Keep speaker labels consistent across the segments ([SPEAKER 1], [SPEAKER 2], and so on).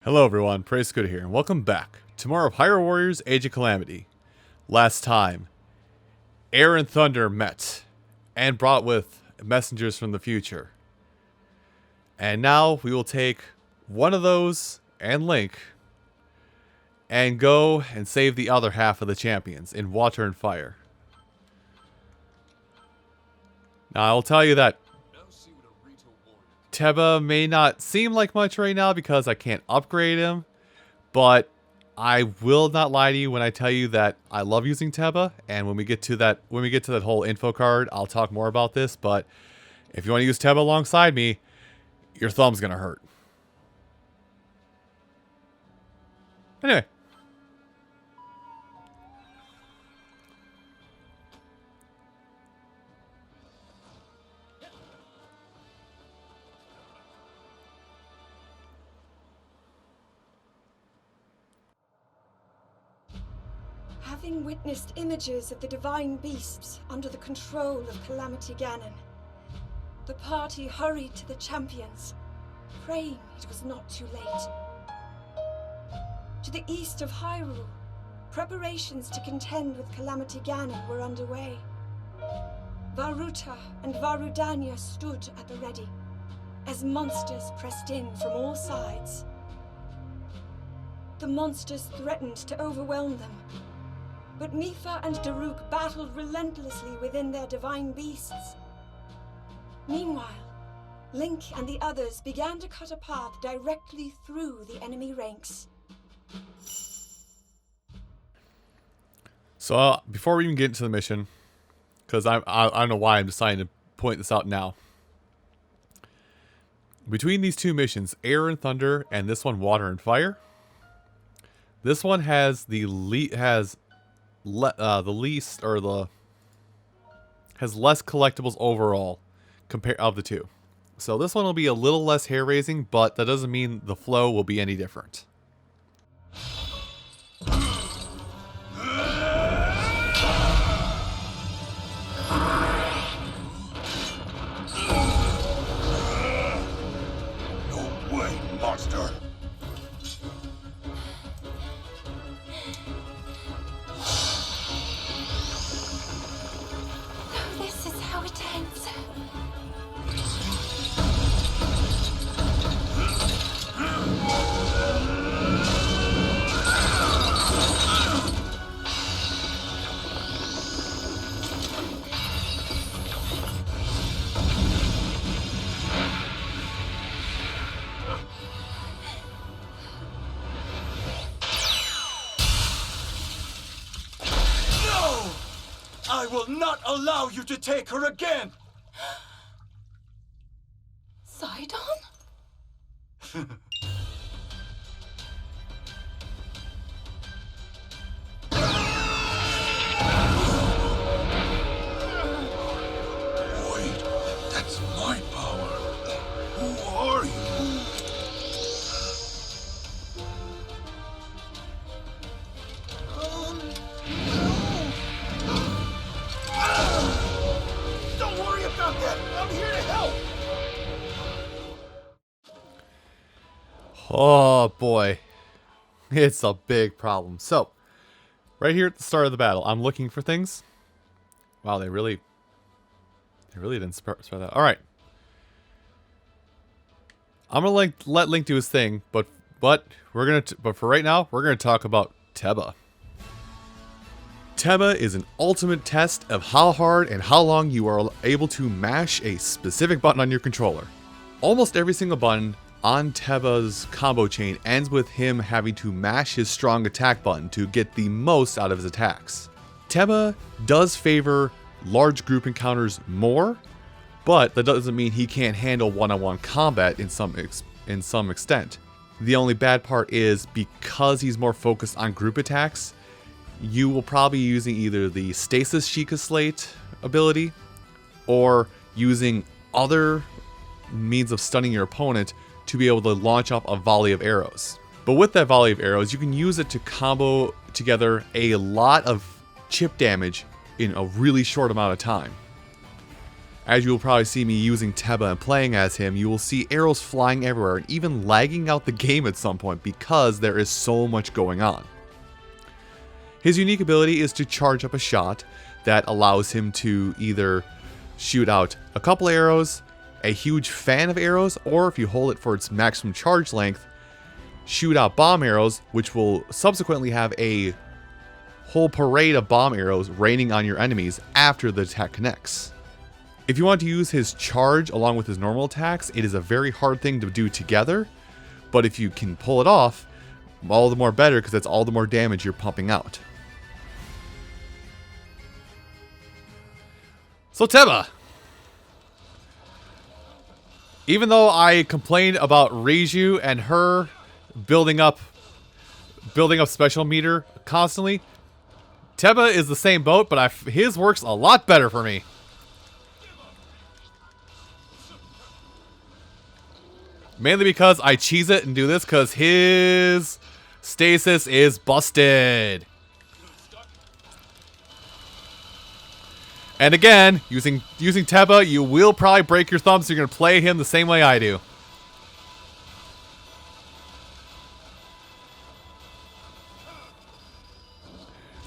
[SPEAKER 1] Hello everyone, Praise Good here, and welcome back to more of Hyrule Warriors Age of Calamity. Last time, Air and Thunder met, and brought with messengers from the future. And now we will take one of those, and Link, and go and save the other half of the champions in Water and Fire. Now I will tell you that Teba may not seem like much right now because I can't upgrade him, but I will not lie to you when I tell you that I love using Teba, and when we get to that whole info card, I'll talk more about this, but if you want to use Teba alongside me, your thumb's gonna hurt. Anyway.
[SPEAKER 2] Having witnessed images of the divine beasts under the control of Calamity Ganon, the party hurried to the champions, praying it was not too late. To the east of Hyrule, preparations to contend with Calamity Ganon were underway. Varuta and Rudania stood at the ready, as monsters pressed in from all sides. The monsters threatened to overwhelm them, but Mipha and Daruk battled relentlessly within their divine beasts. Meanwhile, Link and the others began to cut a path directly through the enemy ranks.
[SPEAKER 1] So before we even get into the mission, because I don't know why I'm deciding to point this out now. Between these two missions, Air and Thunder, and this one, Water and Fire, this one has has less collectibles overall of the two. So this one will be a little less hair raising, but that doesn't mean the flow will be any different.
[SPEAKER 3] No way, monster!
[SPEAKER 2] This is how it ends.
[SPEAKER 3] I will not allow you to take her again!
[SPEAKER 2] Sidon?
[SPEAKER 3] Wait, that's my power. Who are you? Don't worry about that. I'm here to help.
[SPEAKER 1] Oh boy, it's a big problem. So, right here at the start of the battle, I'm looking for things. Wow, they really didn't start that. All right, I'm gonna let Link do his thing, but for right now, we're gonna talk about Teba. Teba is an ultimate test of how hard and how long you are able to mash a specific button on your controller. Almost every single button on Teba's combo chain ends with him having to mash his strong attack button to get the most out of his attacks. Teba does favor large group encounters more, but that doesn't mean he can't handle one-on-one combat in some extent. The only bad part is because he's more focused on group attacks, you will probably be using either the Stasis Sheikah Slate ability or using other means of stunning your opponent to be able to launch off a volley of arrows. But with that volley of arrows, you can use it to combo together a lot of chip damage in a really short amount of time. as you will probably see me using Teba and playing as him, you will see arrows flying everywhere and even lagging out the game at some point because there is so much going on. His unique ability is to charge up a shot that allows him to either shoot out a couple arrows, a huge fan of arrows, or if you hold it for its maximum charge length, shoot out bomb arrows, which will subsequently have a whole parade of bomb arrows raining on your enemies after the attack connects. If you want to use his charge along with his normal attacks, it is a very hard thing to do together, but if you can pull it off, all the more better because that's all the more damage you're pumping out. So Teba, even though I complained about Reiju and her building up special meter constantly, Teba is the same boat, but his works a lot better for me. Mainly because I cheese it and do this because his stasis is busted. And again, using Teba, you will probably break your thumb, so you're going to play him the same way I do.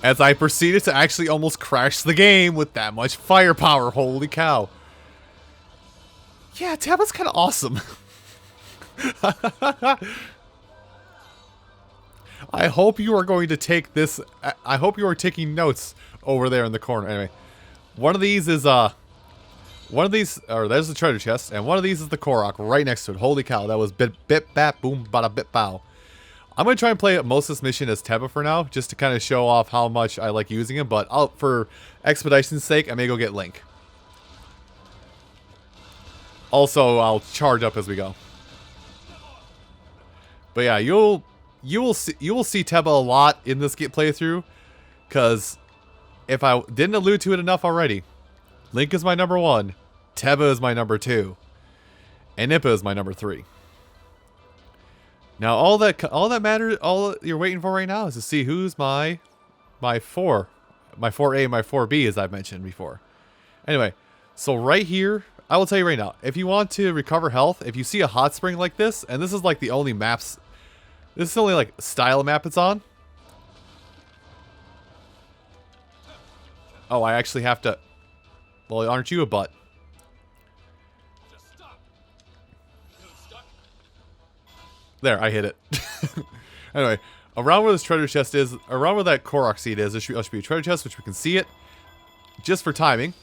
[SPEAKER 1] As I proceeded to actually almost crash the game with that much firepower, holy cow. Yeah, Teba's kind of awesome. I hope you are going to take this, I hope you are taking notes over there in the corner. Anyway. One of these is, there's the treasure chest, and one of these is the Korok right next to it. Holy cow, that was bit bat boom bada bit bow. I'm going to try and play most of this mission as Teba for now, just to kind of show off how much I like using him, but for expedition's sake, I may go get Link. Also, I'll charge up as we go. But yeah, you will see Teba a lot in this playthrough, because if I didn't allude to it enough already, Link is my number 1, Teba is my number 2, and Nippa is my number 3. Now all that matters, all you're waiting for right now is to see who's my 4A and my 4B, as I've mentioned before. Anyway, so right here, I will tell you right now, if you want to recover health, if you see a hot spring like this, and this is like the only maps, this is the only like style map it's on. Oh, I actually have to... Well, aren't you a butt? There, I hit it. Anyway, around where this treasure chest is, around where that Korok Seed is, there should be a treasure chest, which we can see it. Just for timing.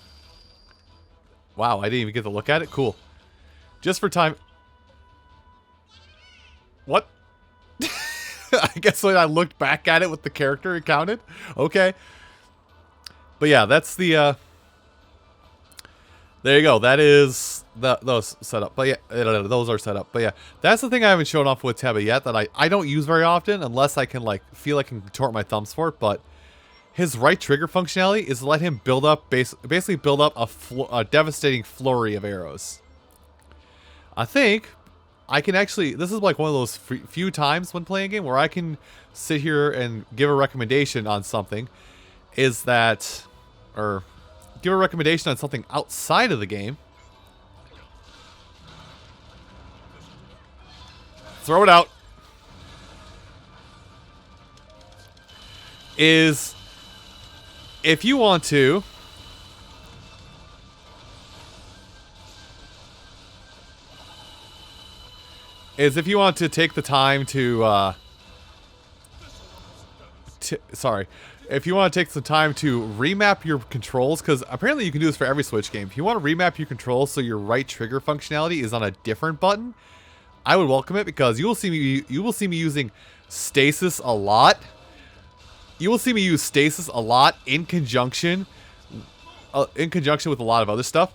[SPEAKER 1] Wow, I didn't even get to look at it. Cool. Just for time... What? I guess when I looked back at it with the character, it counted? Okay. But yeah, that's the, there you go. That is those set up. But yeah, those are set up. But yeah, that's the thing I haven't shown off with Teba yet that I don't use very often unless I can like feel I can contort my thumbs for it. But his right trigger functionality is to let him build up, basically build up a devastating flurry of arrows. I think I can actually, this is like one of those few times when playing a game where I can sit here and give a recommendation on something. Is that... or give a recommendation on something outside of the game. Throw it out. Is if you want to take the time to if you want to take some time to remap your controls, because apparently you can do this for every Switch game. If you want to remap your controls so your right trigger functionality is on a different button, I would welcome it, because you will see me using stasis a lot. You will see me use stasis a lot in conjunction with a lot of other stuff.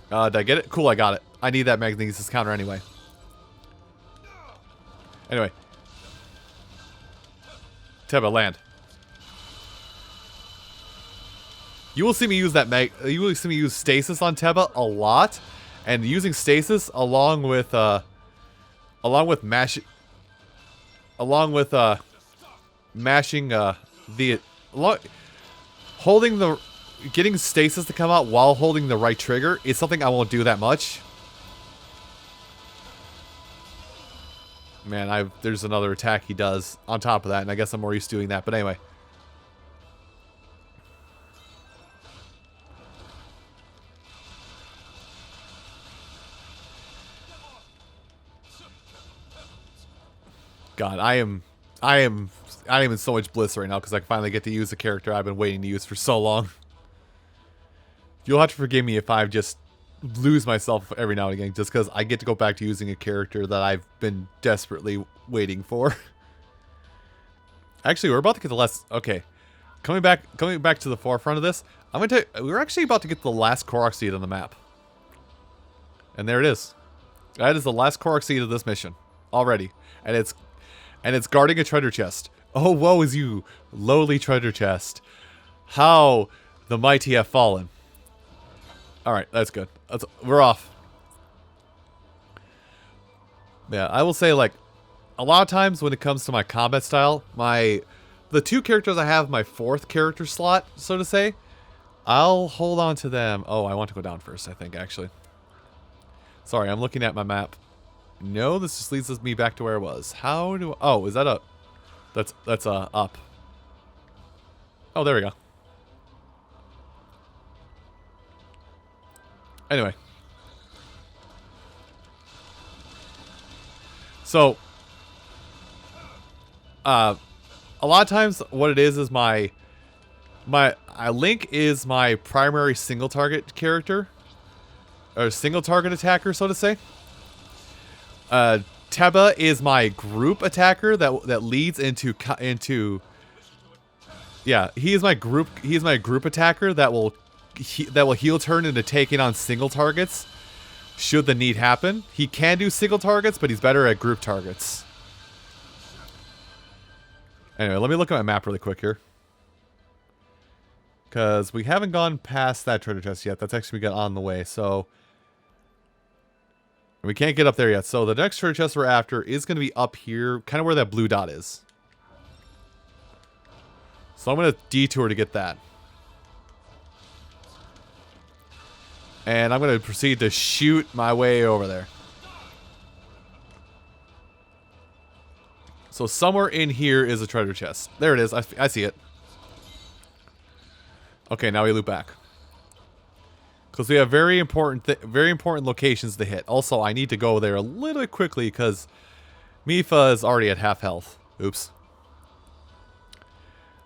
[SPEAKER 1] Did I get it? Cool, I got it. I need that magnesis counter anyway. Anyway, Teba, land. You will see me use you will see me use stasis on Teba a lot, and using stasis along with mashing holding the getting stasis to come out while holding the right trigger is something I won't do that much. Man, there's another attack he does on top of that, and I guess I'm more used to doing that. But anyway. God, I am in so much bliss right now because I finally get to use a character I've been waiting to use for so long. You'll have to forgive me if I just lose myself every now and again, just because I get to go back to using a character that I've been desperately waiting for. Actually, we're about to get the last. Okay, coming back to the forefront of this, we're actually about to get the last Korok Seed on the map, and there it is. That is the last Korok Seed of this mission already, and it's guarding a treasure chest. Oh, woe is you, lowly treasure chest! How the mighty have fallen. Alright, that's good. We're off. Yeah, I will say, like, a lot of times when it comes to my combat style, the two characters I have my fourth character slot, so to say, I'll hold on to them. Oh, I want to go down first, I think, actually. Sorry, I'm looking at my map. No, this just leads me back to where I was. How do... Oh, is that a... That's up. Oh, there we go. Anyway. So, a lot of times what it is my Link is my primary single target character, or single target attacker, so to say. Teba is my group attacker that leads into yeah, he is my group attacker that will heel turn into taking on single targets should the need happen. He can do single targets, but he's better at group targets. Anyway, let me look at my map really quick here. Because we haven't gone past that treasure chest yet. That's actually got on the way, so... We can't get up there yet. So the next treasure chest we're after is going to be up here, kind of where that blue dot is. So I'm going to detour to get that. And I'm going to proceed to shoot my way over there. So somewhere in here is a treasure chest. There it is. I see it. Okay, now we loop back. Because we have very important locations to hit. Also, I need to go there a little bit quickly because Mipha is already at half health. Oops.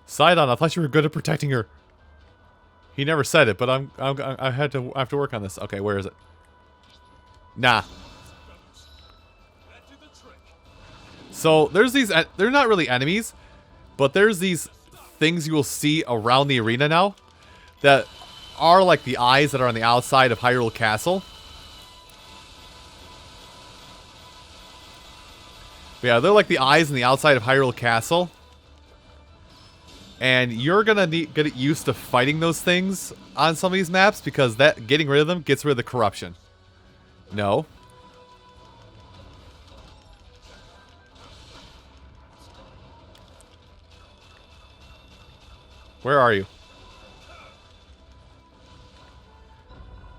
[SPEAKER 1] Sidon, I thought you were good at protecting her. He never said it, but I have to work on this. Okay, where is it? Nah. So there's these. They're not really enemies, but there's these things you will see around the arena now that are like the eyes that are on the outside of Hyrule Castle. But yeah, they're like the eyes on the outside of Hyrule Castle. And you're gonna get used to fighting those things on some of these maps because getting rid of them gets rid of the corruption. No. Where are you?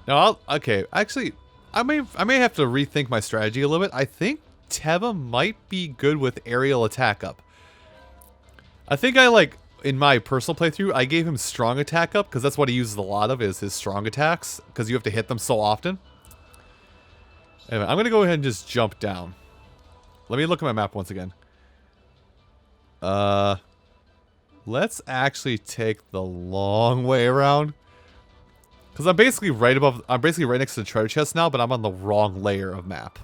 [SPEAKER 1] No, okay. Actually, I may have to rethink my strategy a little bit. I think Teba might be good with aerial attack up. I think in my personal playthrough, I gave him strong attack up because that's what he uses a lot of is his strong attacks because you have to hit them so often. Anyway, I'm going to go ahead and just jump down. Let me look at my map once again. Let's actually take the long way around. Because I'm basically right next to the treasure chest now, but I'm on the wrong layer of map.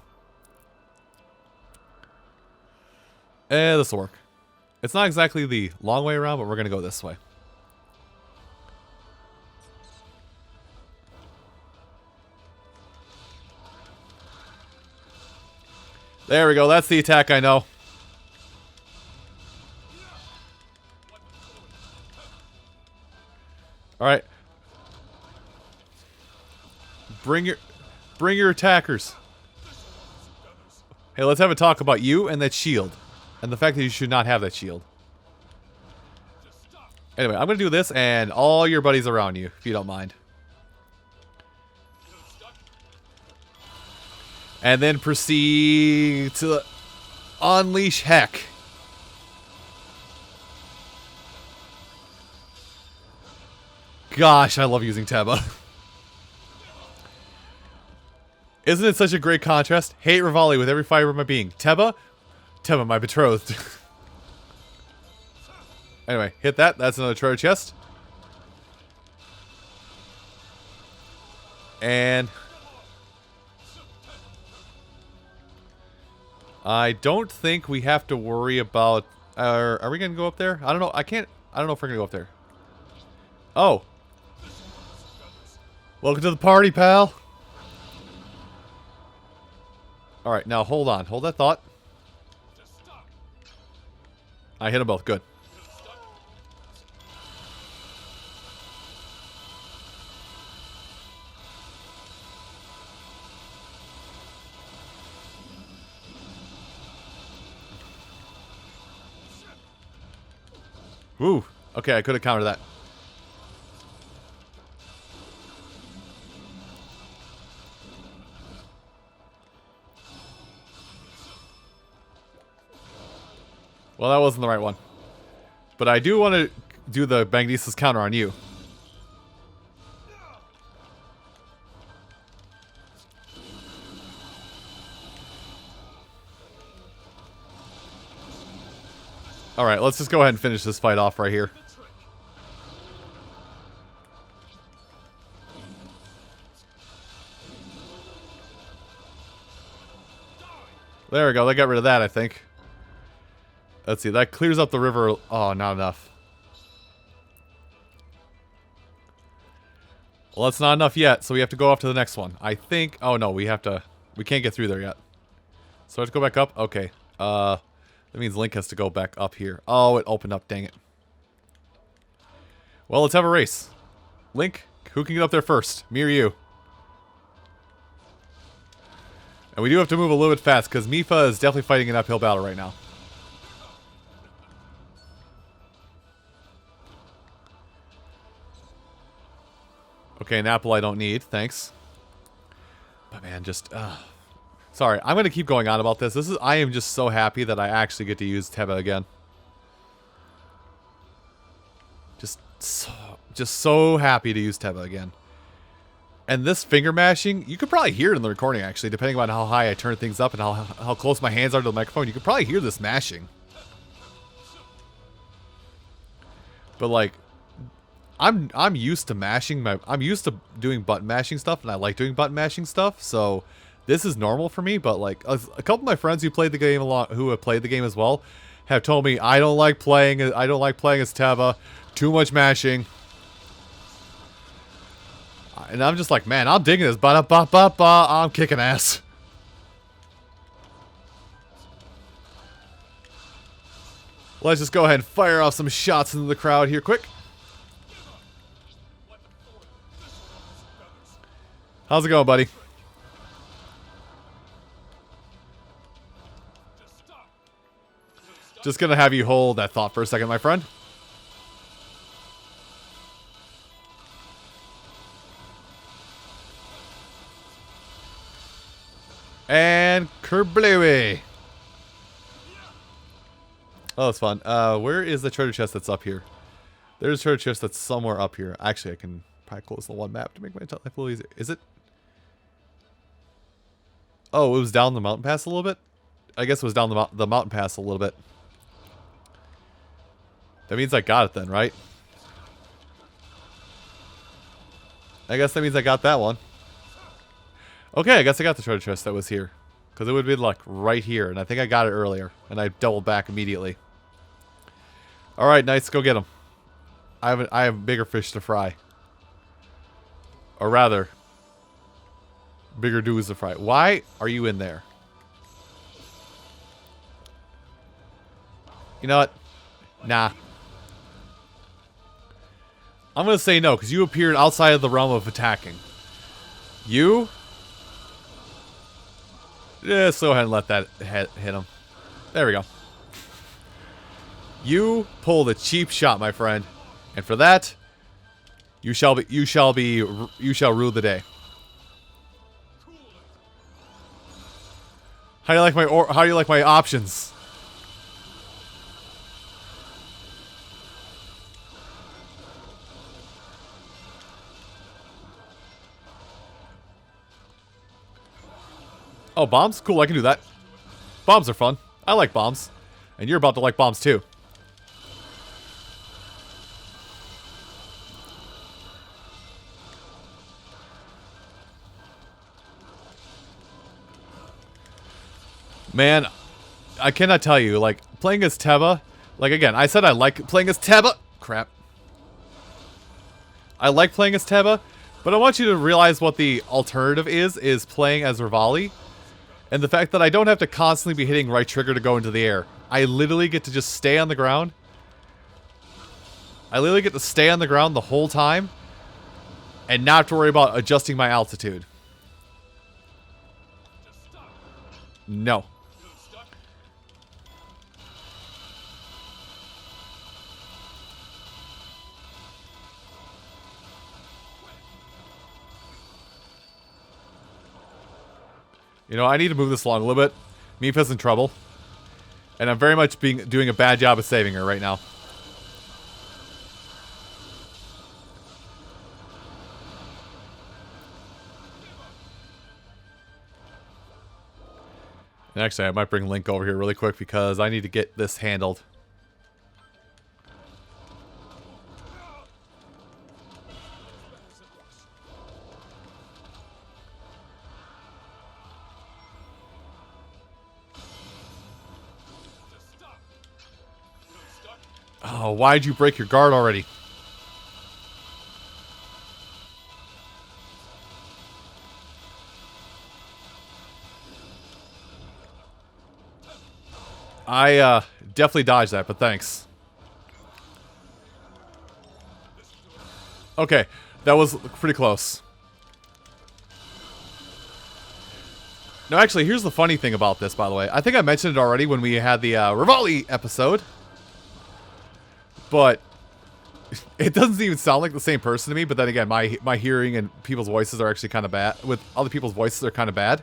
[SPEAKER 1] This will work. It's not exactly the long way around, but we're going to go this way. There we go. That's the attack I know. Alright. Bring your attackers. Hey, let's have a talk about you and that shield. And the fact that you should not have that shield. Anyway, I'm going to do this and all your buddies around you, if you don't mind. And then proceed to unleash heck. Gosh, I love using Teba. Isn't it such a great contrast? Hate Rivali with every fiber of my being. Teba? Teba, my betrothed. Anyway, hit that. That's another treasure chest. And I don't think we have to worry about... are we going to go up there? I don't know. I don't know if we're going to go up there. Oh. Welcome to the party, pal. Alright, now hold on. Hold that thought. I hit them both. Good. Woo. Okay, I could have countered that. Well, that wasn't the right one. But I do want to do the Magnesis counter on you. Alright, let's just go ahead and finish this fight off right here. There we go, they got rid of that, I think. Let's see, that clears up the river. Oh, not enough. Well, that's not enough yet, so we have to go off to the next one. I think... Oh, no, we have to... We can't get through there yet. So I have to go back up? Okay. That means Link has to go back up here. Oh, it opened up, dang it. Well, let's have a race. Link, who can get up there first? Me or you? And we do have to move a little bit fast, because Mipha is definitely fighting an uphill battle right now. Okay, an apple I don't need, thanks. But man, just... Sorry, I'm going to keep going on about this. I am just so happy that I actually get to use Teba again. Just so happy to use Teba again. And this finger mashing, you could probably hear it in the recording actually, depending on how high I turn things up and how close my hands are to the microphone. You could probably hear this mashing. But like... I'm used to mashing I'm used to doing button mashing stuff, and I like doing button mashing stuff, so this is normal for me. But like a couple of my friends who played the game who have played the game as well, have told me I don't like playing as Teba, too much mashing. And I'm just like, man, I'm digging this. I'm kicking ass. Let's just go ahead and fire off some shots into the crowd here quick. How's it going, buddy? Just gonna have you hold that thought for a second, my friend. And kerblooey. Oh, that's fun. Where is the treasure chest that's up here? There's a treasure chest that's somewhere up here. Actually, I can probably close the one map to make my life a little easier. Is it? Oh, it was down the mountain pass a little bit? I guess it was down the mountain pass a little bit. That means I got it then, right? I guess that means I got that one. Okay, I guess I got the treasure chest that was here. Because it would be like right here. And I think I got it earlier. And I doubled back immediately. Alright, nice. Go get them. I have bigger fish to fry. Or rather... bigger dues to fry. Why are you in there? You know what? Nah. I'm going to say no, because you appeared outside of the realm of attacking. You? Just go ahead and let that hit him. There we go. You pulled a cheap shot, my friend. And for that, you shall rule the day. How do you like my options? Oh, bombs? Cool, I can do that. Bombs are fun. I like bombs. And you're about to like bombs too. Man, I cannot tell you, like, playing as Teba, like, again, I said I like playing as Teba. Crap. I like playing as Teba, but I want you to realize what the alternative is playing as Revali. And the fact that I don't have to constantly be hitting right trigger to go into the air. I literally get to just stay on the ground. I literally get to stay on the ground the whole time. And not have to worry about adjusting my altitude. No. You know, I need to move this along a little bit. Mifa's in trouble. And I'm very much doing a bad job of saving her right now. And actually, I might bring Link over here really quick because I need to get this handled. Oh, why'd you break your guard already? I definitely dodged that, but thanks. Okay, that was pretty close. No, actually, here's the funny thing about this, by the way. I think I mentioned it already when we had the Revali episode. But it doesn't even sound like the same person to me. But then again, my hearing and people's voices are actually kind of bad. With other people's voices are kind of bad.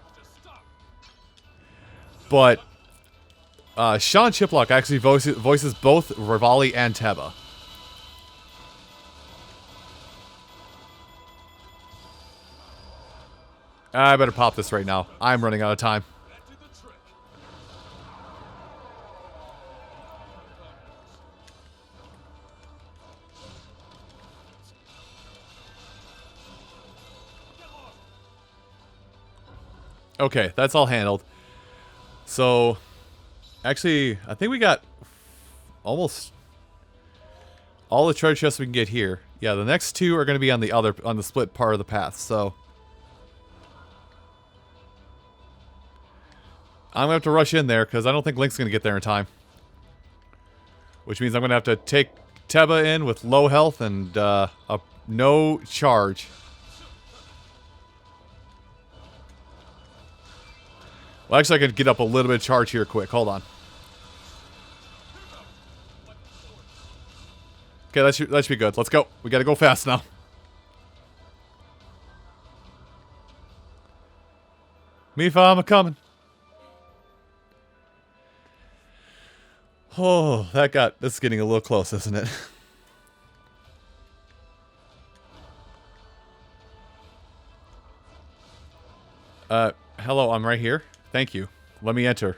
[SPEAKER 1] But Sean Chiplock actually voices both Revali and Teba. I better pop this right now. I'm running out of time. Okay, that's all handled. So, actually, I think we got almost all the treasure chests we can get here. Yeah, the next two are going to be on the split part of the path. So, I'm going to have to rush in there because I don't think Link's going to get there in time. Which means I'm going to have to take Teba in with low health and no charge. Well, actually, I could get up a little bit of charge here quick. Hold on. Okay, that should be good. Let's go. We gotta go fast now. Mifa, I'm a-coming. Oh, this is getting a little close, isn't it? Hello, I'm right here. Thank you. Let me enter.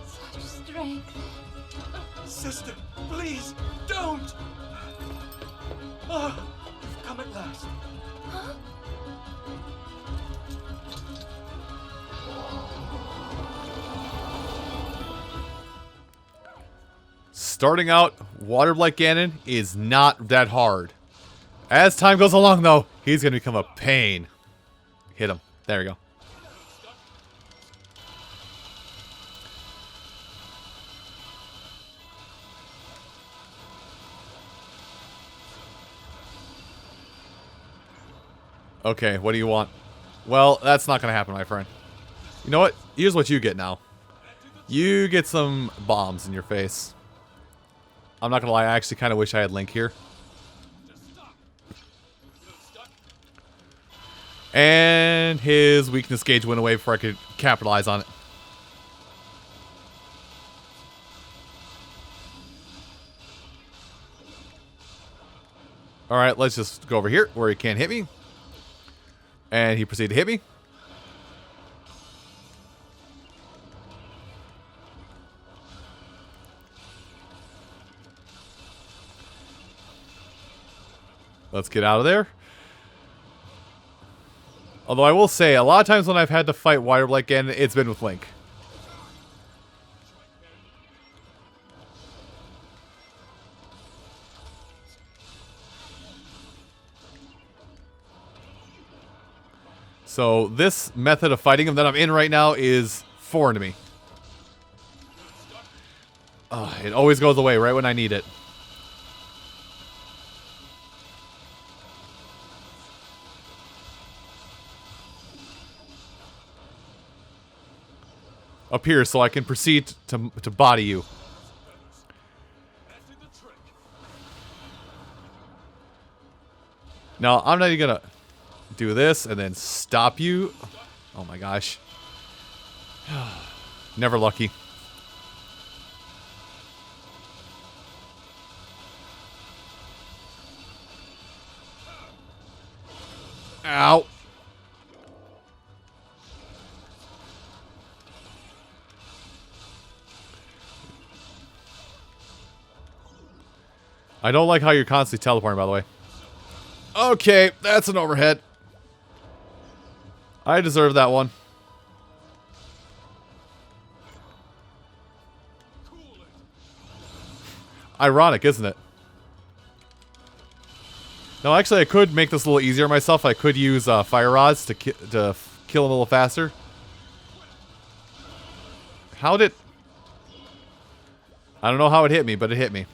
[SPEAKER 2] Such strength.
[SPEAKER 4] Sister, please, don't! Oh, you've come at last.
[SPEAKER 2] Huh?
[SPEAKER 1] Starting out, Water Blight Ganon is not that hard. As time goes along, though, he's going to become a pain. Hit him. There we go. Okay, what do you want? Well, that's not going to happen, my friend. You know what? Here's what you get now. You get some bombs in your face. I'm not going to lie, I actually kind of wish I had Link here. And his weakness gauge went away before I could capitalize on it. Alright, let's just go over here where he can't hit me. And he proceeded to hit me. Let's get out of there. Although I will say, a lot of times when I've had to fight Water Blight again, it's been with Link. So this method of fighting him that I'm in right now is foreign to me. It always goes away right when I need it. Up here so I can proceed to body you. Now, I'm not even gonna do this and then stop you. Oh my gosh. Never lucky. Ow. I don't like how you're constantly teleporting, by the way. Okay, that's an overhead. I deserve that one. Ironic, isn't it? No, actually, I could make this a little easier myself. I could use fire rods to kill him a little faster. How did... I don't know how it hit me, but it hit me.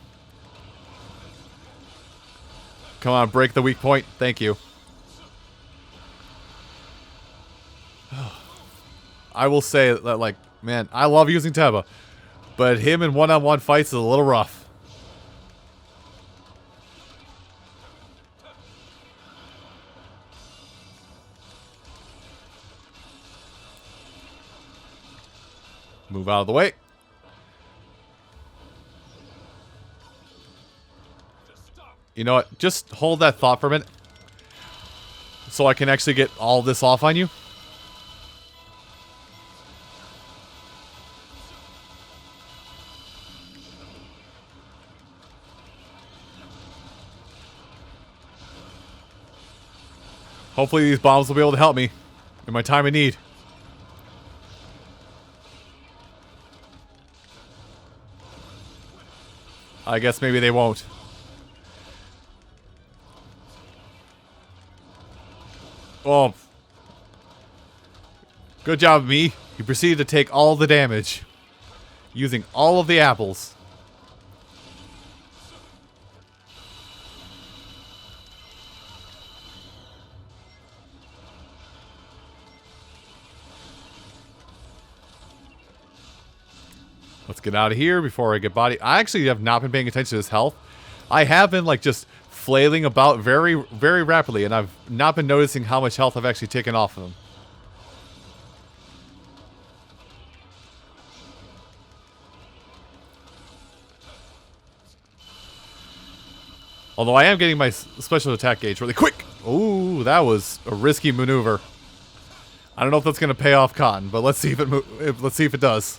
[SPEAKER 1] Come on, break the weak point. Thank you. I will say that, like, man, I love using Teba, but him in one-on-one fights is a little rough. Move out of the way. You know what? Just hold that thought for a minute. So I can actually get all this off on you. Hopefully these bombs will be able to help me in my time of need. I guess maybe they won't. Oh. Good job, me. You proceeded to take all the damage. Using all of the apples. Let's get out of here before I get body. I actually have not been paying attention to his health. I have been like just flailing about very, very rapidly, and I've not been noticing how much health I've actually taken off of him. Although I am getting my special attack gauge really quick. Ooh, that was a risky maneuver. I don't know if that's going to pay off Cotton, but let's see if it let's see if it does.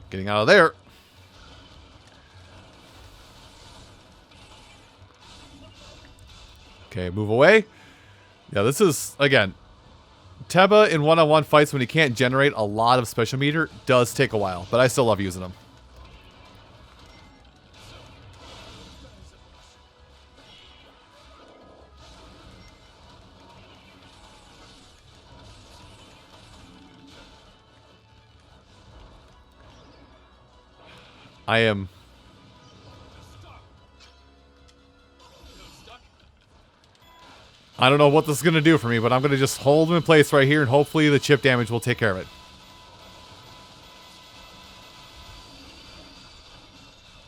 [SPEAKER 1] Getting out of there. Okay, move away. Yeah, this is, again, Teba in one-on-one fights when he can't generate a lot of special meter does take a while, but I still love using them. I am I don't know what this is going to do for me, but I'm going to just hold him in place right here, and hopefully the chip damage will take care of it.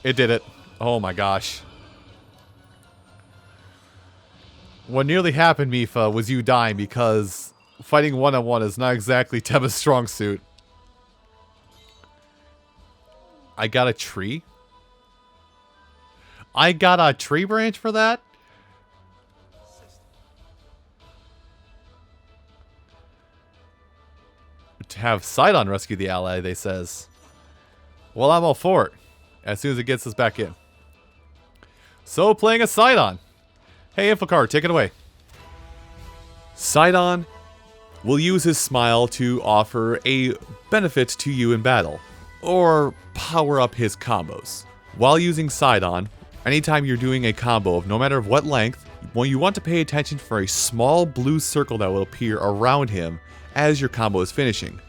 [SPEAKER 1] It did it. Oh my gosh. What nearly happened, Mifa, was you dying because fighting one-on-one is not exactly Teba's strong suit. I got a tree? I got a tree branch for that? To have Sidon rescue the ally, they says. Well, I'm all for it. As soon as it gets us back in. So, playing a Sidon. Hey, Infocard, take it away. Sidon will use his smile to offer a benefit to you in battle, or power up his combos. While using Sidon, anytime you're doing a combo of no matter of what length, well, you want to pay attention for a small blue circle that will appear around him as your combo is finishing.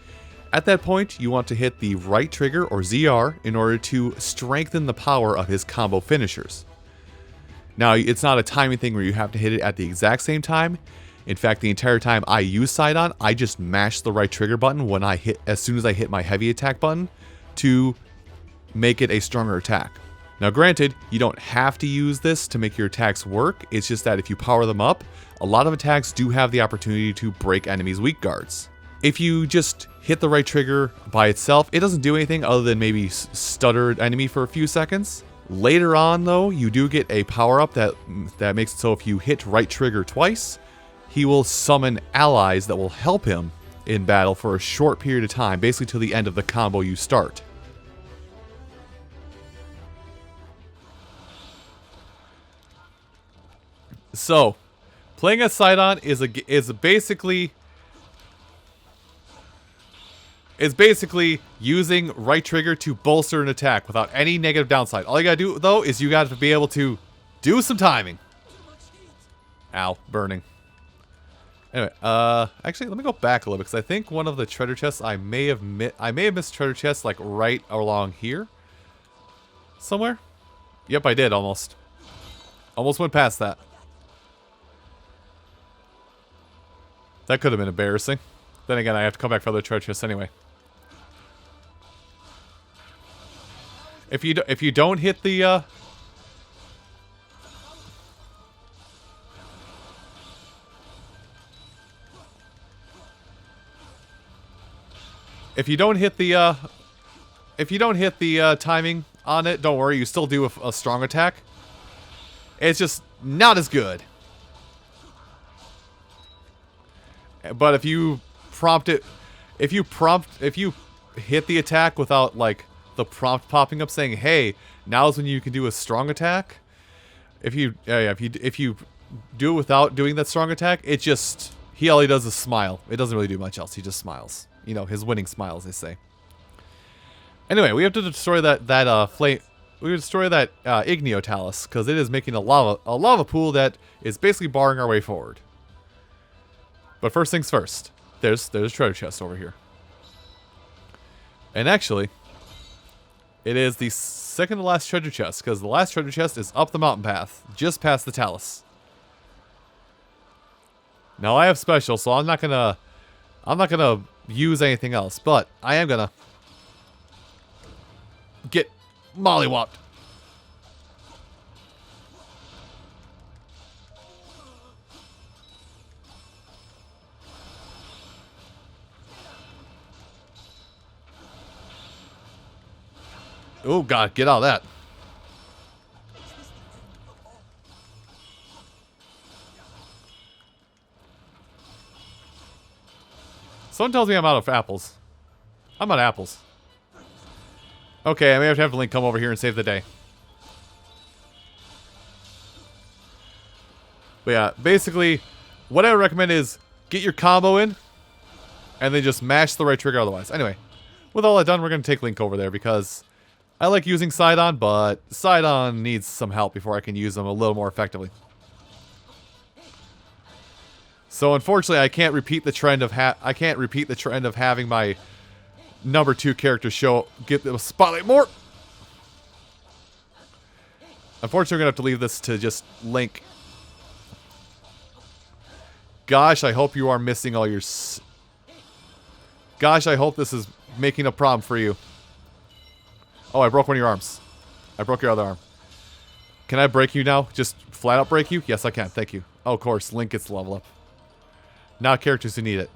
[SPEAKER 1] At that point, you want to hit the right trigger, or ZR, in order to strengthen the power of his combo finishers. Now, it's not a timing thing where you have to hit it at the exact same time. In fact, the entire time I use Sidon, I just mash the right trigger button when I hit, as soon as I hit my heavy attack button, to make it a stronger attack. Now, granted, you don't have to use this to make your attacks work. It's just that if you power them up, a lot of attacks do have the opportunity to break enemies' weak guards. If you just hit the right trigger by itself, it doesn't do anything other than maybe stutter an enemy for a few seconds. Later on, though, you do get a power-up that makes it so if you hit right trigger twice, he will summon allies that will help him in battle for a short period of time, basically till the end of the combo you start. So, playing as Sidon is basically using right trigger to bolster an attack without any negative downside. All you gotta do, though, is you gotta be able to do some timing. Ow, burning. Anyway, actually, let me go back a little bit, because I think one of the treasure chests I may have missed treasure chests, like, right along here. Somewhere? Yep, I did, almost. Almost went past that. That could have been embarrassing. Then again, I have to come back for other treasure chests anyway. If you don't hit the if you don't hit the timing on it, don't worry, you still do a strong attack. It's just not as good. But if you hit the attack without, like, the prompt popping up saying, "Hey, now's when you can do a strong attack." If you do it without doing that strong attack, all he does is smile. It doesn't really do much else. He just smiles. You know, his winning smile, as they say. Anyway, we have to destroy that flame. We have to destroy that Igneo Talus, because it is making a lava pool that is basically barring our way forward. But first things first, there's a treasure chest over here. And actually, it is the second to last treasure chest, because the last treasure chest is up the mountain path, just past the Talus. Now I have special, so I'm not gonna use anything else, but I am gonna get mollywopped. Oh god, get out of that. Someone tells me I'm out of apples. I'm out of apples. Okay, I may have to have Link come over here and save the day. But yeah, basically, what I would recommend is get your combo in, and then just mash the right trigger otherwise. Anyway, with all that done, we're going to take Link over there, because I like using Sidon, but Sidon needs some help before I can use them a little more effectively. So unfortunately, I can't repeat the trend of having my number 2 character get the spotlight more. Unfortunately, we're gonna have to leave this to just Link. Gosh, I hope you are missing all your... Gosh, I hope this is making a problem for you. Oh, I broke one of your arms. I broke your other arm. Can I break you now? Just flat out break you? Yes, I can. Thank you. Oh, of course. Link gets the level up. Now characters who need it.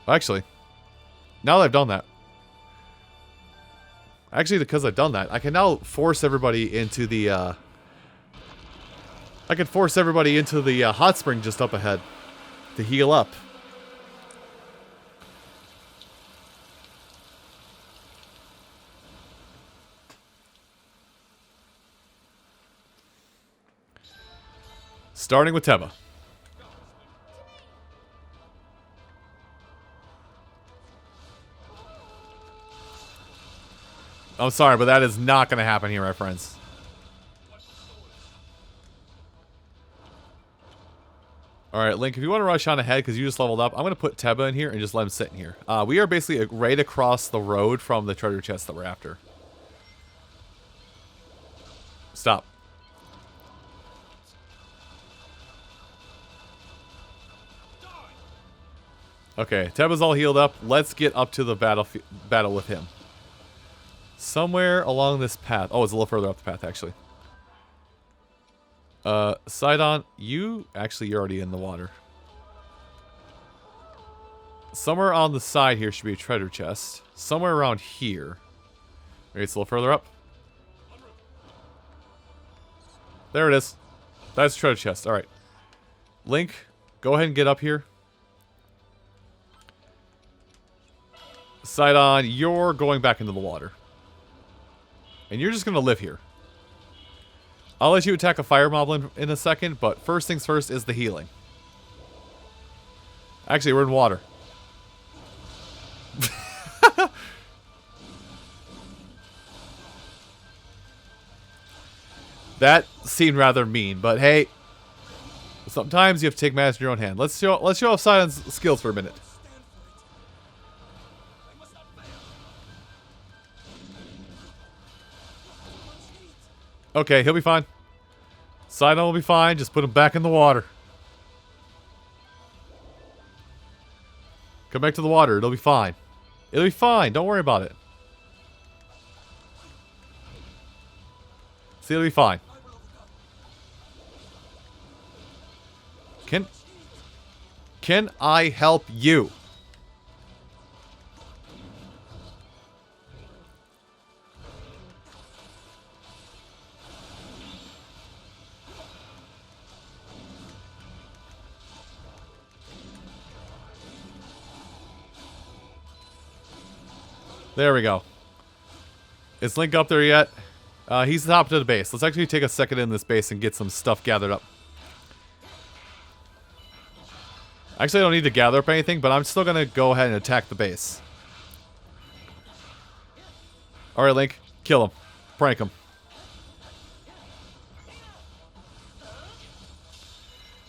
[SPEAKER 1] Actually, now that I've done that. Actually, because I've done that, I can now force everybody into the... I can force everybody into the hot spring just up ahead to heal up. Starting with Teba. I'm sorry, but that is not going to happen here, my friends. Alright, Link, if you want to rush on ahead because you just leveled up, I'm going to put Teba in here and just let him sit in here. We are basically right across the road from the treasure chest that we're after. Stop. Okay, Teba's all healed up. Let's get up to the battle with him. Somewhere along this path. Oh, it's a little further up the path, actually. Sidon, you're already in the water. Somewhere on the side here should be a treasure chest. Somewhere around here. Maybe it's a little further up. There it is. That's treasure chest. Alright. Link, go ahead and get up here. Sidon, you're going back into the water. And you're just going to live here. I'll let you attack a fire moblin in a second, but first things first is the healing. Actually, we're in water. That seemed rather mean, but hey, sometimes you have to take matters in your own hand. Let's show off Sidon's skills for a minute. Okay, he'll be fine. Sidon will be fine. Just put him back in the water. Come back to the water. It'll be fine. It'll be fine. Don't worry about it. See, it'll be fine. Can I help you? There we go. Is Link up there yet? He's top of the base. Let's actually take a second in this base and get some stuff gathered up. Actually, I don't need to gather up anything, but I'm still going to go ahead and attack the base. Alright, Link. Kill him. Prank him.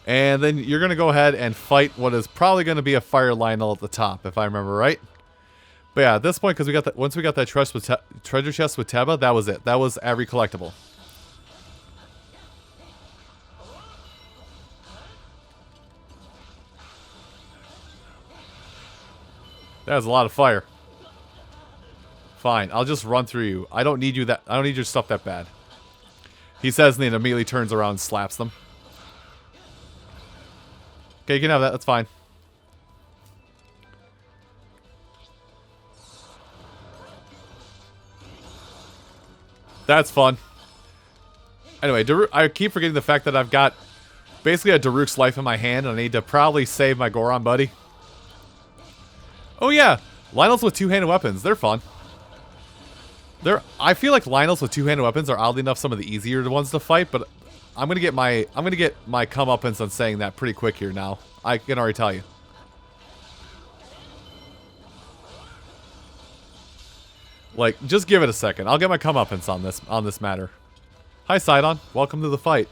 [SPEAKER 1] And then you're going to go ahead and fight what is probably going to be a fire Lionel at the top, if I remember right. But yeah, at this point, because we got that, once we got that treasure chest with Teba, that was it. That was every collectible. That was a lot of fire. Fine, I'll just run through you. I don't need you that. I don't need your stuff that bad. He says, and then immediately turns around and slaps them. Okay, you can have that. That's fine. That's fun. Anyway, I keep forgetting the fact that I've got basically a Daruk's life in my hand, and I need to probably save my Goron buddy. Oh yeah, Lionels with two-handed weapons. They're fun. I feel like Lionels with two-handed weapons are oddly enough some of the easier ones to fight, but I'm gonna get my comeuppance on saying that pretty quick here now. I can already tell you. Like, just give it a second. I'll get my comeuppance on this matter. Hi, Sidon. Welcome to the fight.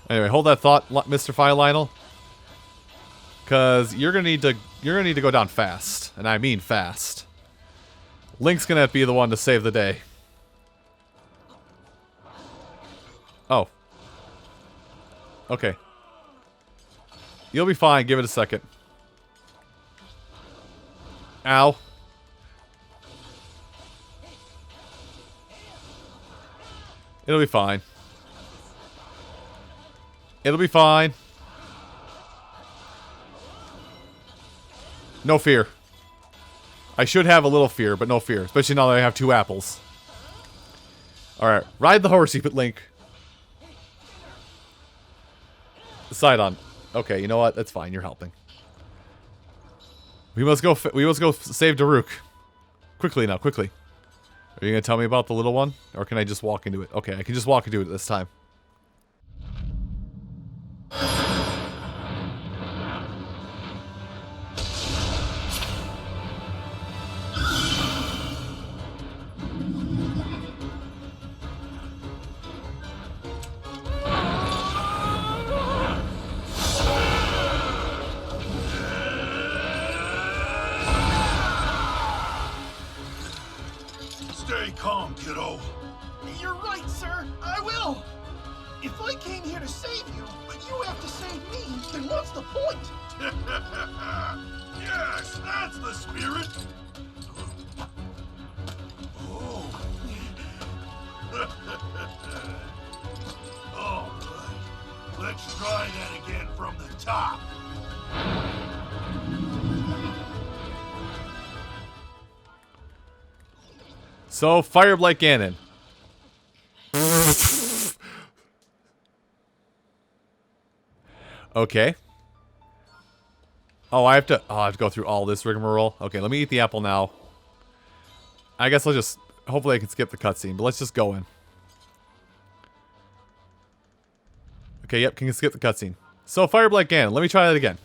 [SPEAKER 1] Anyway, hold that thought, Mr. Fire Lionel, because you're gonna need to go down fast, and I mean fast. Link's gonna have to be the one to save the day. Oh. Okay. You'll be fine. Give it a second. Ow. It'll be fine. It'll be fine. No fear. I should have a little fear, but no fear. Especially now that I have 2 apples. Alright. Ride the horsey, but Link. Sidon. Okay, you know what? That's fine. You're helping. We must go save Daruk. Quickly now, quickly. Are you going to tell me about the little one? Or can I just walk into it? Okay, I can just walk into it this time.
[SPEAKER 3] Stay calm, kiddo.
[SPEAKER 4] You're right, sir. I will. If I came here to save you, but you have to save me, then what's the point?
[SPEAKER 3] Yes, that's the spirit. Oh. All right. Let's try that again from the top.
[SPEAKER 1] So, Fireblight Ganon. Okay. Oh, I have to go through all this rigmarole. Okay, let me eat the apple now. I guess I'll just... Hopefully I can skip the cutscene, but let's just go in. Okay, yep, can skip the cutscene. So, Fireblight Ganon. Let me try that again.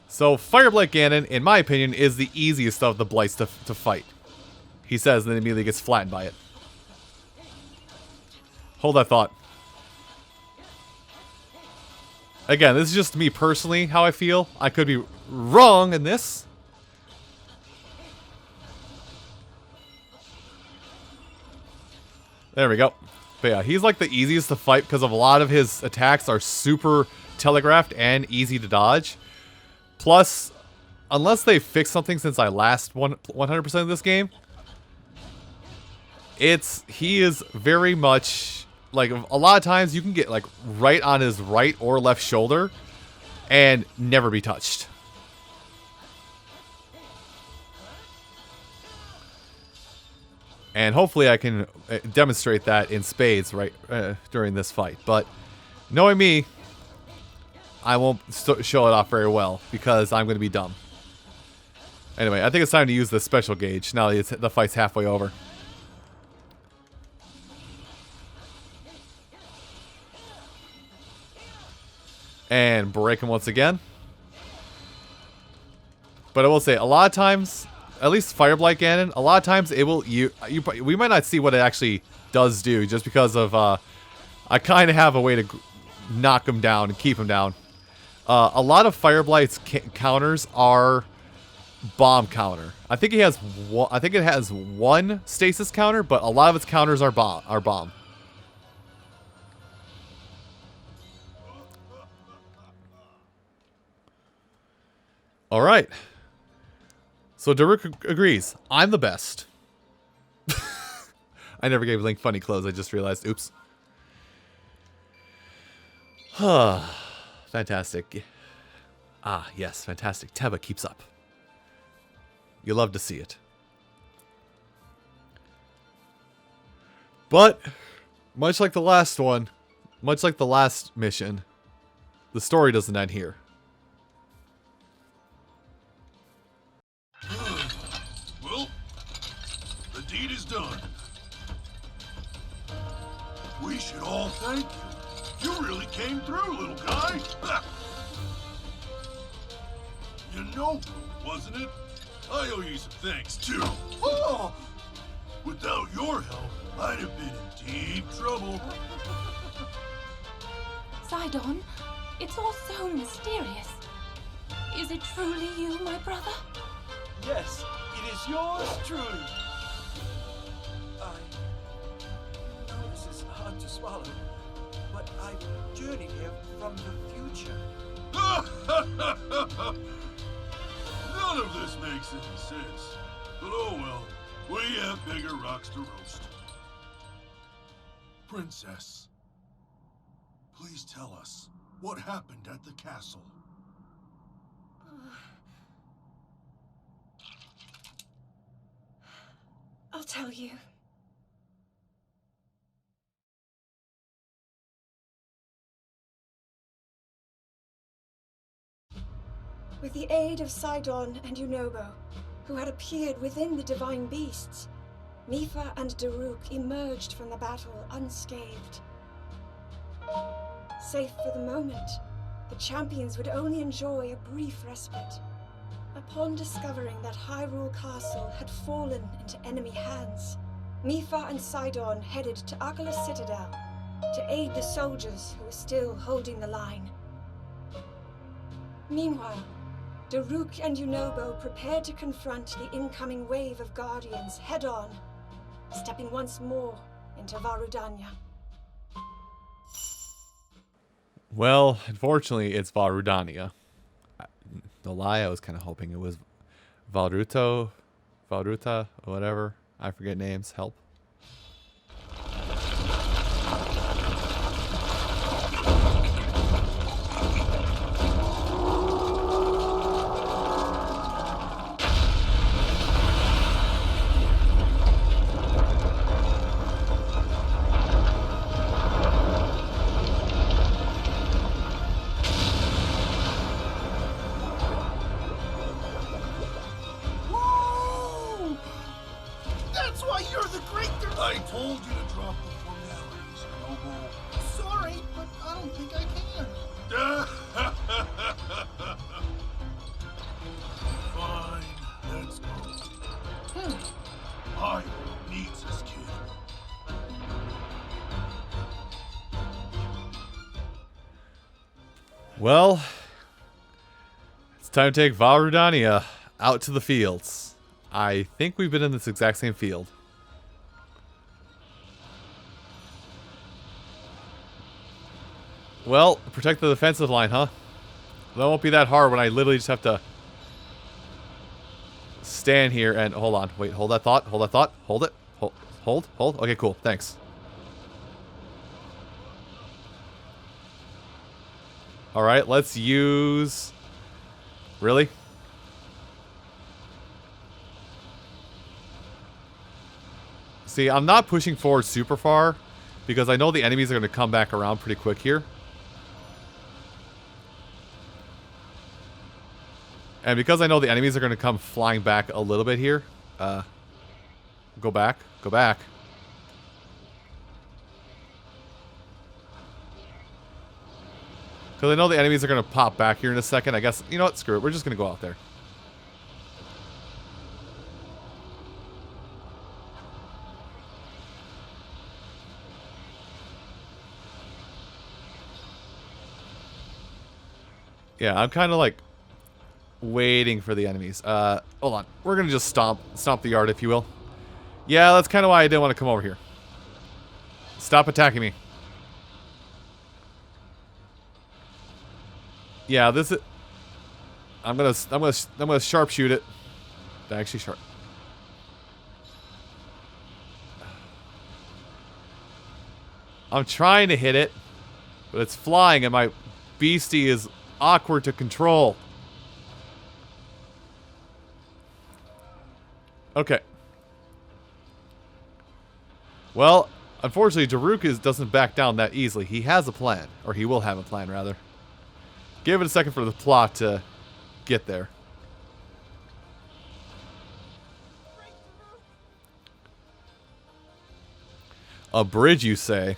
[SPEAKER 1] So, Fireblight Ganon, in my opinion, is the easiest of the Blights to fight. He says, and then immediately gets flattened by it. Hold that thought. Again, this is just me personally, how I feel. I could be wrong in this. There we go. But yeah, he's like the easiest to fight because of a lot of his attacks are super telegraphed and easy to dodge. Plus, unless they fixed something since I last 100% of this game, he is very much like a lot of times you can get like right on his right or left shoulder and never be touched. And hopefully I can demonstrate that in spades right during this fight. But knowing me, I won't show it off very well because I'm going to be dumb. Anyway, I think it's time to use the special gauge now that the fight's halfway over. And break him once again. But I will say, a lot of times, at least Fireblight Ganon, a lot of times it will we might not see what it actually does do, just because of I kind of have a way to knock him down and keep him down. A lot of Fireblight's counters are bomb counter. I think it has one stasis counter, but a lot of its counters are bomb. All right. So Daruk agrees. I'm the best. I never gave Link funny clothes. I just realized. Oops. Fantastic. Ah, yes. Fantastic. Teba keeps up. You love to see it. But, much like the last one, much like the last mission, the story doesn't end here.
[SPEAKER 3] Well, the deed is done. We should all thank you. You really came through, little guy. You know, wasn't it? I owe you some thanks, too. Oh! Without your help, I'd have been in deep trouble.
[SPEAKER 5] Sidon, it's all so mysterious. Is it truly you, my brother?
[SPEAKER 4] Yes, it is yours truly.
[SPEAKER 6] I journeyed here from the future.
[SPEAKER 3] None of this makes any sense. But oh well, we have bigger rocks to roast. Princess, please tell us what happened at the castle.
[SPEAKER 2] I'll tell you. With the aid of Sidon and Yunobo, who had appeared within the divine beasts, Mipha and Daruk emerged from the battle unscathed. Safe for the moment, the champions would only enjoy a brief respite. Upon discovering that Hyrule Castle had fallen into enemy hands, Mipha and Sidon headed to Argolis Citadel to aid the soldiers who were still holding the line. Meanwhile, Daruk and Yunobo prepared to confront the incoming wave of Guardians head-on, stepping once more into Rudania.
[SPEAKER 1] Well, unfortunately, it's Rudania. No lie, I was kind of hoping it was Valruta, or whatever. I forget names. Help.
[SPEAKER 3] I told you to drop the formalities, Noble.
[SPEAKER 4] Sorry, but I don't think I can.
[SPEAKER 3] Fine, let's go. Hyrule needs his kid.
[SPEAKER 1] Well, it's time to take Rudania out to the fields. I think we've been in this exact same field. Well, protect the defensive line, huh? That won't be that hard when I literally just have to stand here and... Hold on. Wait, hold that thought. Hold that thought. Hold it. Hold. Okay, cool. Thanks. Alright, let's use... Really? See, I'm not pushing forward super far because I know the enemies are going to come back around pretty quick here. And because I know the enemies are going to come flying back a little bit here. Go back. Go back. Because I know the enemies are going to pop back here in a second. I guess, you know what? Screw it. We're just going to go out there. Yeah, I'm kind of like... waiting for the enemies. Hold on. We're gonna just stomp the yard, if you will. Yeah, that's kind of why I didn't want to come over here. Stop attacking me. Yeah, this is... I'm gonna sharpshoot it. Actually, sharp. I'm trying to hit it, but it's flying, and my beastie is awkward to control. Okay. Well, unfortunately, Daruk doesn't back down that easily. He has a plan. Or he will have a plan, rather. Give it a second for the plot to get there. A bridge, you say?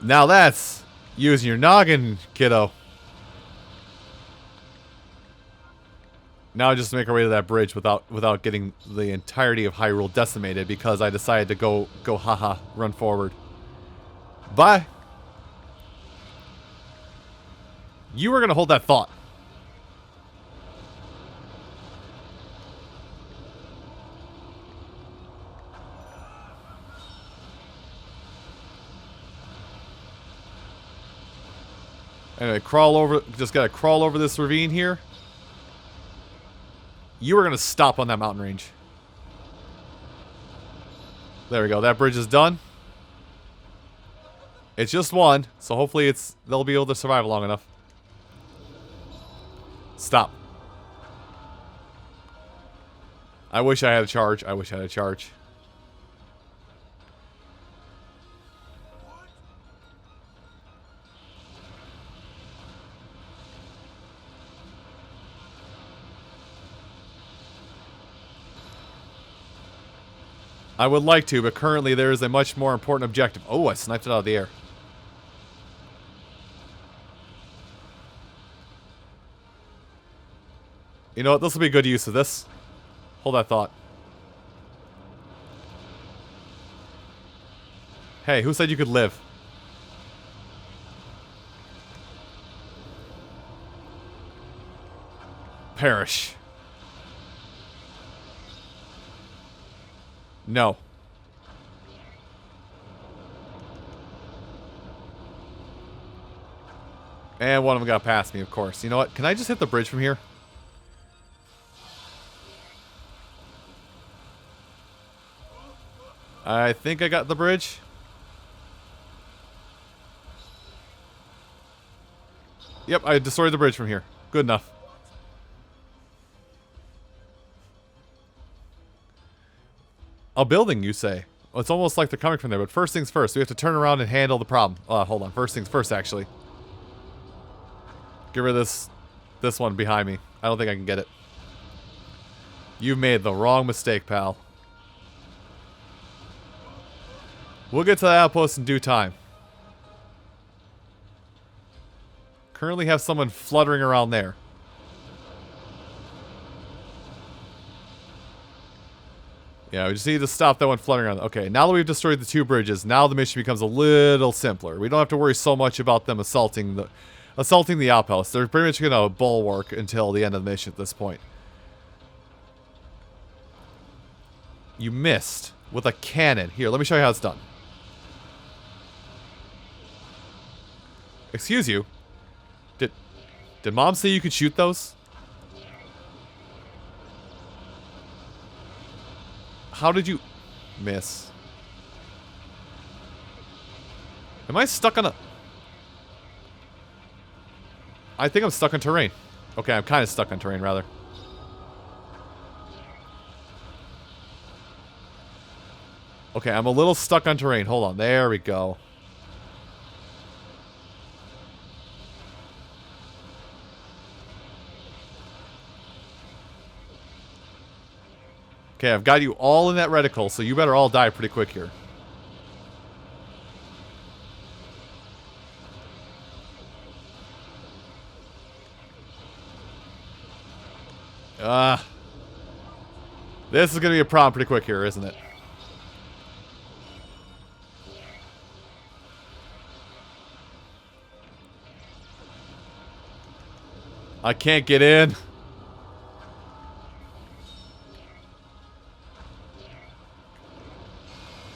[SPEAKER 1] Now that's using your noggin, kiddo. Now just make our way to that bridge without getting the entirety of Hyrule decimated because I decided to go haha, run forward. Bye. You were going to hold that thought. Anyway, crawl over. Just gotta crawl over this ravine here. You are gonna stop on that mountain range. There we go. That bridge is done. It's just one, so hopefully they'll be able to survive long enough. Stop. I wish I had a charge. I wish I had a charge. I would like to, but currently there is a much more important objective. Oh, I sniped it out of the air. You know what? This will be good use of this. Hold that thought. Hey, who said you could live? Perish. No. And one of them got past me, of course. You know what? Can I just hit the bridge from here? I think I got the bridge. Yep, I destroyed the bridge from here. Good enough. A building, you say? Well, it's almost like they're coming from there, but first things first. We have to turn around and handle the problem. Hold on. First things first, actually. Get rid of this one behind me. I don't think I can get it. You've made the wrong mistake, pal. We'll get to the outpost in due time. Currently have someone fluttering around there. Yeah, we just need to stop that one fluttering around. Okay, now that we've destroyed the two bridges, now the mission becomes a little simpler. We don't have to worry so much about them assaulting the outpost. They're pretty much going to bulwark until the end of the mission at this point. You missed with a cannon. Here, let me show you how it's done. Excuse you. Did Mom say you could shoot those? How did you miss? Am I stuck on a... I think I'm stuck on terrain. Okay, I'm kind of stuck on terrain, rather. Okay, I'm a little stuck on terrain. Hold on. There we go. Okay, I've got you all in that reticle, so you better all die pretty quick here. This is going to be a problem pretty quick here, isn't it? I can't get in.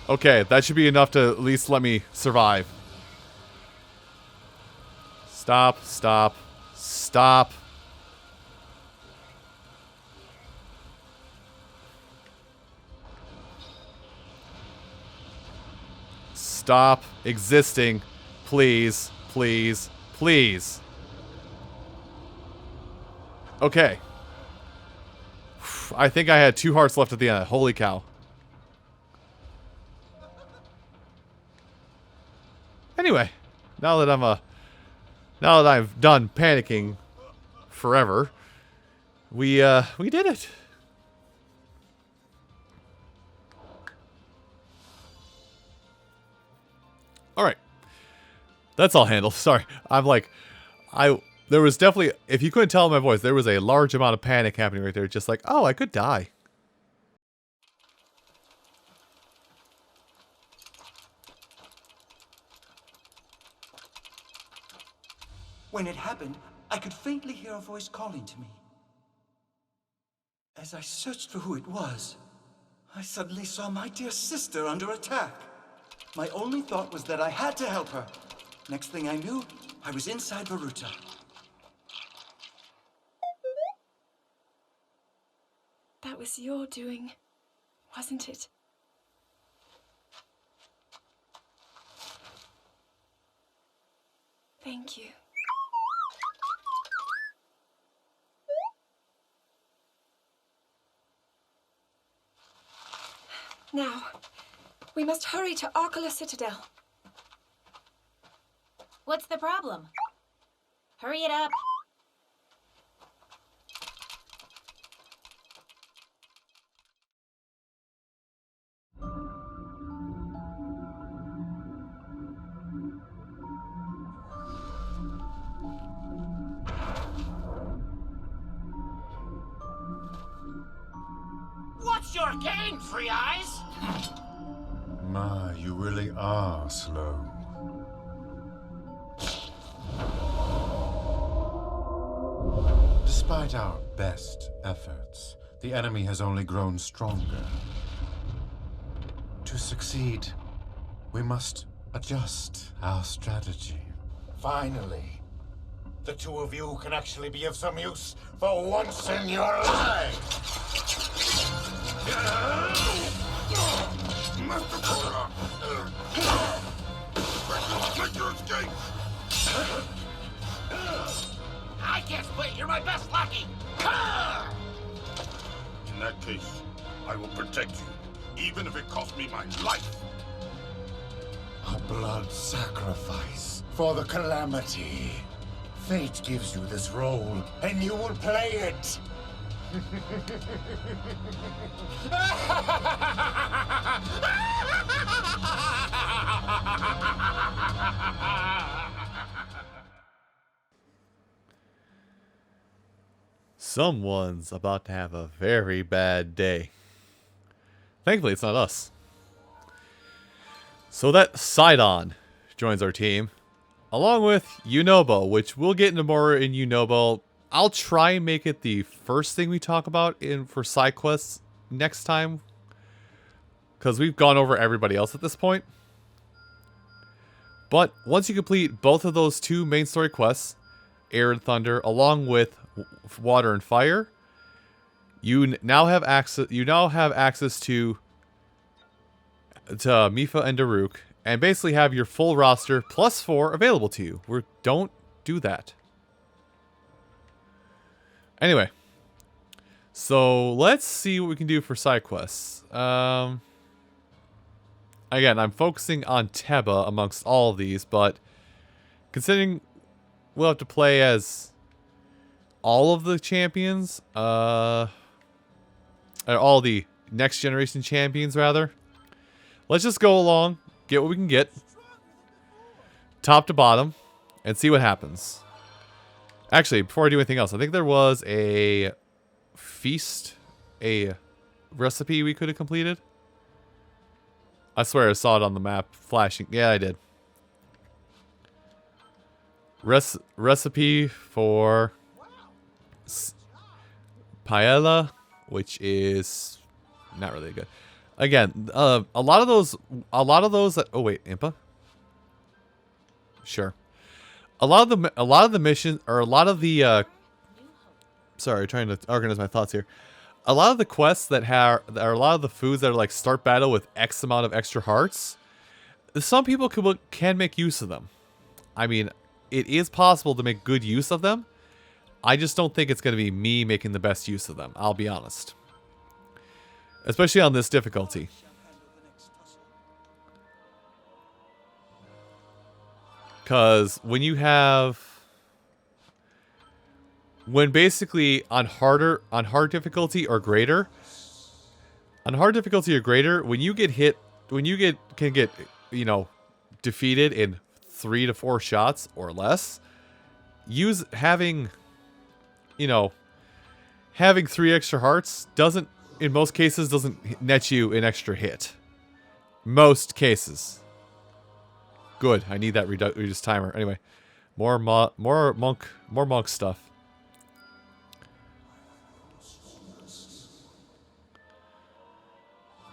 [SPEAKER 1] Okay, that should be enough to at least let me survive. Stop, stop, stop. Stop existing. Please, please, please. Okay. I think I had 2 hearts left at the end. Holy cow. Anyway, now that I'm done panicking forever, we did it. All right. That's all handled. Sorry. There was definitely, if you couldn't tell in my voice, there was a large amount of panic happening right there. Just like, oh, I could die.
[SPEAKER 6] When it happened, I could faintly hear a voice calling to me. As I searched for who it was, I suddenly saw my dear sister under attack. My only thought was that I had to help her. Next thing I knew, I was inside Baruta.
[SPEAKER 2] That was your doing, wasn't it? Thank you. Now, we must hurry to Arkala Citadel.
[SPEAKER 5] What's the problem? Hurry it up.
[SPEAKER 7] What's your game, Three Eyes?
[SPEAKER 8] My, you really are slow. Despite our best efforts, the enemy has only grown stronger. To succeed, we must adjust our strategy.
[SPEAKER 7] Finally, the two of you can actually be of some use for once in your lives.
[SPEAKER 3] Master Korok! Make your escape!
[SPEAKER 7] I can't split. You're my best lackey.
[SPEAKER 3] In that case, I will protect you, even if it costs me my life.
[SPEAKER 7] A blood sacrifice for the Calamity. Fate gives you this role, and you will play it.
[SPEAKER 1] Someone's about to have a very bad day. Thankfully, it's not us. So that Sidon joins our team, along with Yunobo, which we'll get into more in Yunobo. I'll try and make it the first thing we talk about for side quests next time, because we've gone over everybody else at this point. But once you complete both of those two main story quests, Air and Thunder, along with Water and Fire, you now have access. You now have access to Mipha and Daruk, and basically have your full roster plus 4 available to you. Don't do that. Anyway, so let's see what we can do for side quests. Again, I'm focusing on Teba amongst all of these, but considering we'll have to play as all of the champions, all the next generation champions, rather. Let's just go along, get what we can get, top to bottom, and see what happens. Actually, before I do anything else, I think there was a recipe we could have completed. I swear I saw it on the map flashing. Yeah, I did. Recipe for paella, which is not really good. Again, a lot of those that, oh wait, Impa? Sure. A lot of the missions, or a lot of the sorry, trying to organize my thoughts here. A lot of the quests that are a lot of the foods that are like start battle with X amount of extra hearts, some people can make use of them. I mean, it is possible to make good use of them. I just don't think it's going to be me making the best use of them, I'll be honest. Especially on this difficulty. Because when basically on hard difficulty or greater, when you get hit, can get, defeated in 3 to 4 shots or less, having 3 extra hearts in most cases doesn't net you an extra hit. Most cases. Good. I need that reduced timer. Anyway, more monk stuff.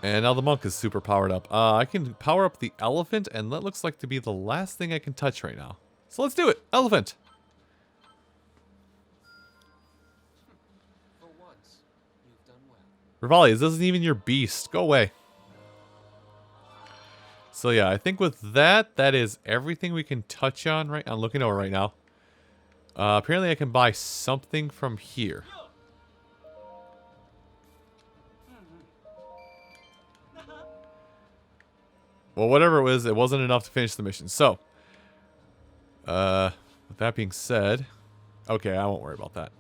[SPEAKER 1] And now the monk is super powered up. I can power up the elephant, and that looks like to be the last thing I can touch right now. So let's do it. Elephant.
[SPEAKER 9] For once, you've done well.
[SPEAKER 1] Rivali, this isn't even your beast. Go away. So yeah, I think with that, that is everything we can touch on right. I'm looking over right now. Apparently I can buy something from here. Well, whatever it was, it wasn't enough to finish the mission. So, with that being said, okay, I won't worry about that.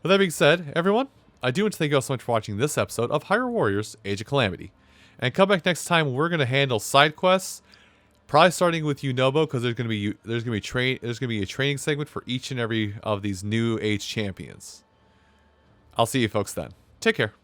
[SPEAKER 1] With that being said, everyone, I do want to thank you all so much for watching this episode of Hyrule Warriors: Age of Calamity. And come back next time. We're gonna handle side quests, probably starting with Yunobo, because there's gonna be a training segment for each and every of these new age champions. I'll see you folks then. Take care.